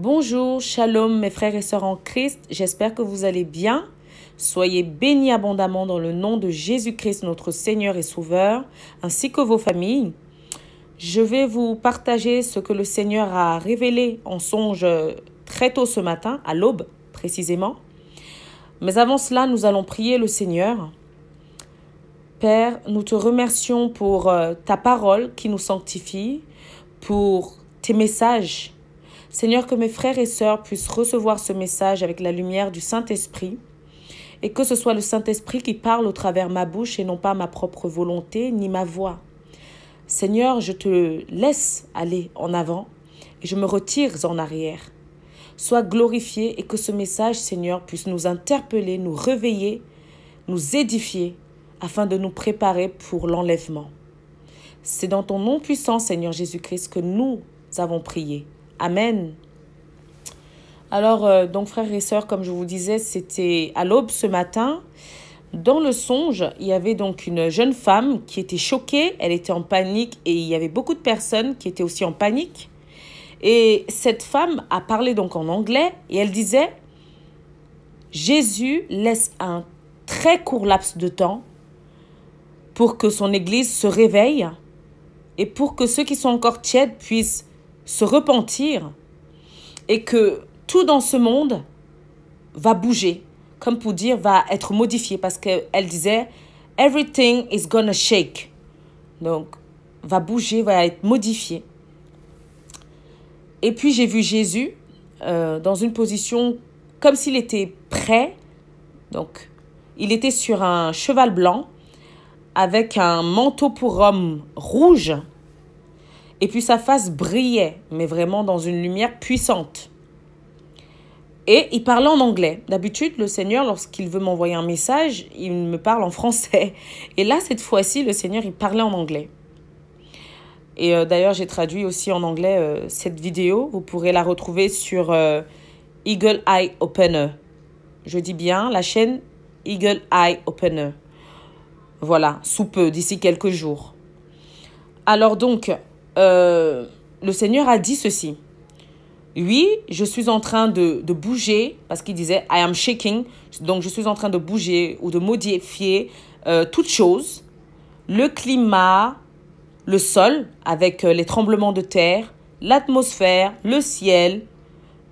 Bonjour, shalom mes frères et sœurs en Christ, j'espère que vous allez bien. Soyez bénis abondamment dans le nom de Jésus-Christ, notre Seigneur et Sauveur, ainsi que vos familles. Je vais vous partager ce que le Seigneur a révélé en songe très tôt ce matin, à l'aube précisément. Mais avant cela, nous allons prier le Seigneur. Père, nous te remercions pour ta parole qui nous sanctifie, pour tes messages. Seigneur, que mes frères et sœurs puissent recevoir ce message avec la lumière du Saint-Esprit et que ce soit le Saint-Esprit qui parle au travers ma bouche et non pas ma propre volonté ni ma voix. Seigneur, je te laisse aller en avant et je me retire en arrière. Sois glorifié et que ce message, Seigneur, puisse nous interpeller, nous réveiller, nous édifier afin de nous préparer pour l'enlèvement. C'est dans ton nom puissant, Seigneur Jésus-Christ, que nous avons prié. Amen. Alors, donc frères et sœurs, comme je vous disais, c'était à l'aube ce matin. Dans le songe, il y avait donc une jeune femme qui était choquée, elle était en panique et il y avait beaucoup de personnes qui étaient aussi en panique. Et cette femme a parlé donc en anglais et elle disait « Jésus laisse un très court laps de temps pour que son église se réveille et pour que ceux qui sont encore tièdes puissent se repentir et que tout dans ce monde va bouger, comme pour dire va être modifié parce qu'elle disait « Everything is gonna shake ». Donc, va bouger, va être modifié. Et puis, j'ai vu Jésus dans une position comme s'il était prêt. Donc, il était sur un cheval blanc avec un manteau pour homme rouge. Et puis sa face brillait, mais vraiment dans une lumière puissante. Et il parlait en anglais. D'habitude, le Seigneur, lorsqu'il veut m'envoyer un message, il me parle en français. Et là, cette fois-ci, le Seigneur, il parlait en anglais. Et d'ailleurs, j'ai traduit aussi en anglais cette vidéo. Vous pourrez la retrouver sur Eagle Eye Opener. Je dis bien, la chaîne Eagle Eye Opener. Voilà, sous peu, d'ici quelques jours. Alors donc, le Seigneur a dit ceci. Oui, je suis en train de bouger, parce qu'il disait « I am shaking ». Donc, je suis en train de bouger ou de modifier toutes choses. Le climat, le sol, avec les tremblements de terre, l'atmosphère, le ciel,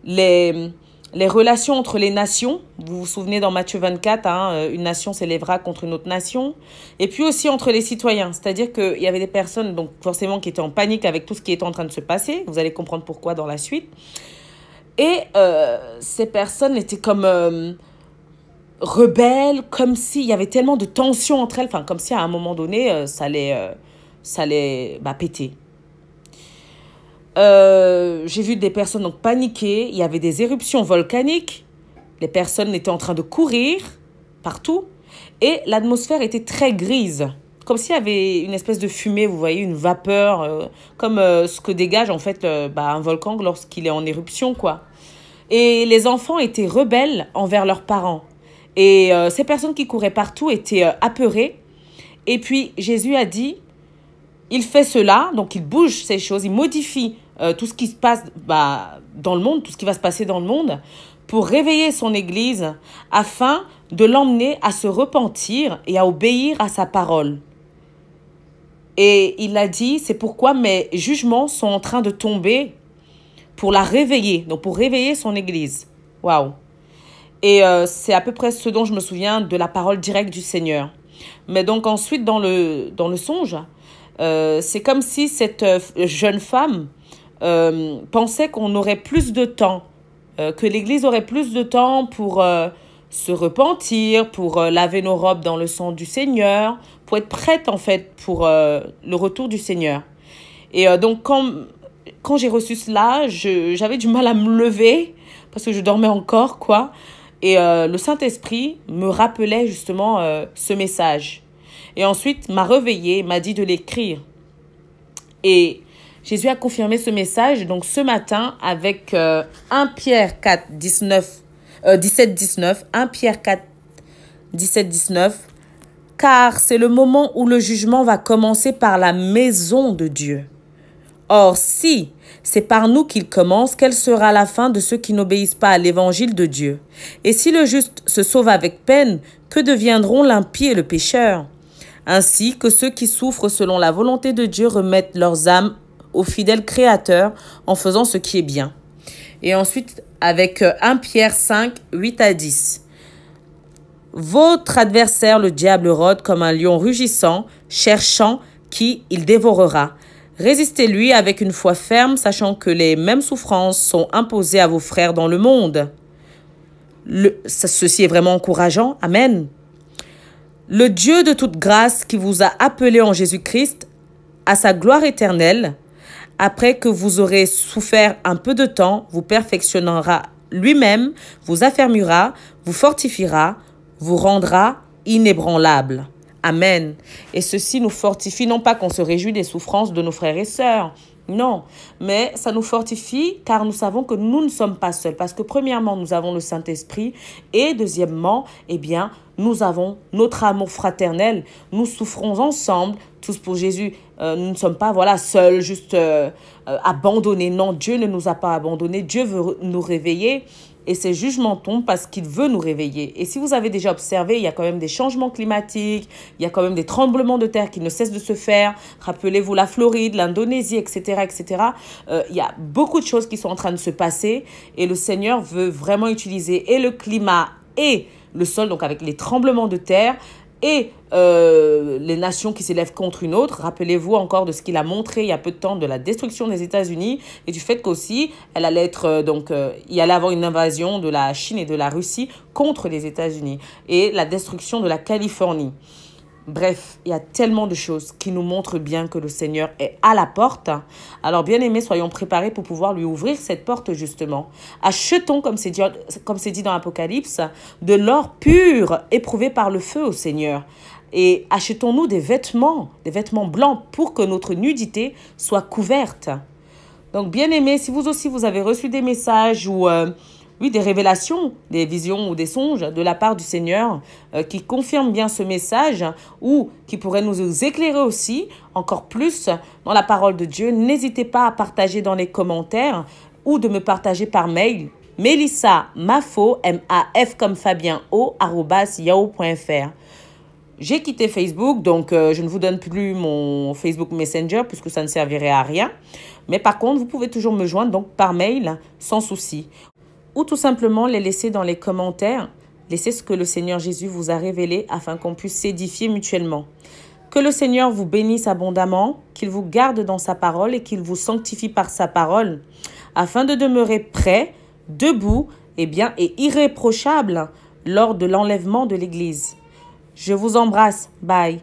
les relations entre les nations. Vous vous souvenez dans Matthieu 24, une nation s'élèvera contre une autre nation. Et puis aussi entre les citoyens. C'est-à-dire qu'il y avait des personnes donc forcément qui étaient en panique avec tout ce qui était en train de se passer. Vous allez comprendre pourquoi dans la suite. Et ces personnes étaient comme rebelles, comme s'il y avait tellement de tension entre elles. Enfin, comme si à un moment donné, ça allait péter. J'ai vu des personnes donc paniquer, il y avait des éruptions volcaniques, les personnes étaient en train de courir partout et l'atmosphère était très grise, comme s'il y avait une espèce de fumée, vous voyez, une vapeur, comme ce que dégage en fait un volcan lorsqu'il est en éruption, quoi. Et les enfants étaient rebelles envers leurs parents et ces personnes qui couraient partout étaient apeurées. Et puis Jésus a dit, il fait cela, donc il bouge ces choses, il modifie tout ce qui se passe dans le monde, tout ce qui va se passer dans le monde, pour réveiller son Église afin de l'emmener à se repentir et à obéir à sa parole. Et il a dit, c'est pourquoi mes jugements sont en train de tomber pour la réveiller, donc pour réveiller son Église. Waouh! Et c'est à peu près ce dont je me souviens de la parole directe du Seigneur. Mais donc ensuite, dans le songe, c'est comme si cette jeune femme pensait qu'on aurait plus de temps, que l'Église aurait plus de temps pour se repentir, pour laver nos robes dans le sang du Seigneur, pour être prête en fait pour le retour du Seigneur. Et donc quand j'ai reçu cela, j'avais du mal à me lever parce que je dormais encore, quoi. Et le Saint-Esprit me rappelait justement ce message. Et ensuite m'a réveillée, m'a dit de l'écrire. Et Jésus a confirmé ce message donc ce matin avec 1 Pierre 4, 17, 19. 1 Pierre 4, 17, 19. Car c'est le moment où le jugement va commencer par la maison de Dieu. Or, si c'est par nous qu'il commence, quelle sera la fin de ceux qui n'obéissent pas à l'évangile de Dieu? Et si le juste se sauve avec peine, que deviendront l'impie et le pécheur? Ainsi que ceux qui souffrent selon la volonté de Dieu remettent leurs âmes au fidèle Créateur en faisant ce qui est bien. Et ensuite, avec 1 Pierre 5, 8 à 10. Votre adversaire, le diable, rôde comme un lion rugissant, cherchant qui il dévorera. Résistez-lui avec une foi ferme, sachant que les mêmes souffrances sont imposées à vos frères dans le monde. Ceci est vraiment encourageant. Amen. Le Dieu de toute grâce qui vous a appelé en Jésus-Christ à sa gloire éternelle, après que vous aurez souffert un peu de temps, vous perfectionnera lui-même, vous affermira, vous fortifiera, vous rendra inébranlable. Amen. Et ceci nous fortifie, non pas qu'on se réjouit des souffrances de nos frères et sœurs, non, mais ça nous fortifie car nous savons que nous ne sommes pas seuls. Parce que premièrement, nous avons le Saint-Esprit et deuxièmement, eh bien, nous avons notre amour fraternel. Nous souffrons ensemble, tous pour Jésus. Nous ne sommes pas seuls, juste abandonnés. Non, Dieu ne nous a pas abandonnés. Dieu veut nous réveiller. Et ces jugements tombent parce qu'il veut nous réveiller. Et si vous avez déjà observé, il y a quand même des changements climatiques, il y a quand même des tremblements de terre qui ne cessent de se faire. Rappelez-vous la Floride, l'Indonésie, etc., etc. Il y a beaucoup de choses qui sont en train de se passer. Et le Seigneur veut vraiment utiliser et le climat et le sol, donc avec les tremblements de terre, et les nations qui s'élèvent contre une autre. Rappelez-vous encore de ce qu'il a montré il y a peu de temps de la destruction des États-Unis et du fait qu'aussi elle allait être il allait avoir une invasion de la Chine et de la Russie contre les États-Unis et la destruction de la Californie. Bref, il y a tellement de choses qui nous montrent bien que le Seigneur est à la porte. Alors, bien aimés, soyons préparés pour pouvoir lui ouvrir cette porte, justement. Achetons, comme c'est dit dans l'Apocalypse, de l'or pur, éprouvé par le feu au Seigneur. Et achetons-nous des vêtements blancs pour que notre nudité soit couverte. Donc, bien aimés, si vous aussi, vous avez reçu des messages ou... des révélations, des visions ou des songes de la part du Seigneur qui confirment bien ce message ou qui pourraient nous éclairer aussi encore plus dans la parole de Dieu. N'hésitez pas à partager dans les commentaires ou de me partager par mail. Melissa Mafo, M-A-F comme Fabien O, @yahoo.fr. J'ai quitté Facebook, donc je ne vous donne plus mon Facebook Messenger puisque ça ne servirait à rien. Mais par contre, vous pouvez toujours me joindre donc par mail sans souci. Ou tout simplement les laisser dans les commentaires. Laissez ce que le Seigneur Jésus vous a révélé afin qu'on puisse s'édifier mutuellement. Que le Seigneur vous bénisse abondamment, qu'il vous garde dans sa parole et qu'il vous sanctifie par sa parole, afin de demeurer prêt, debout et irréprochable lors de l'enlèvement de l'Église. Je vous embrasse. Bye.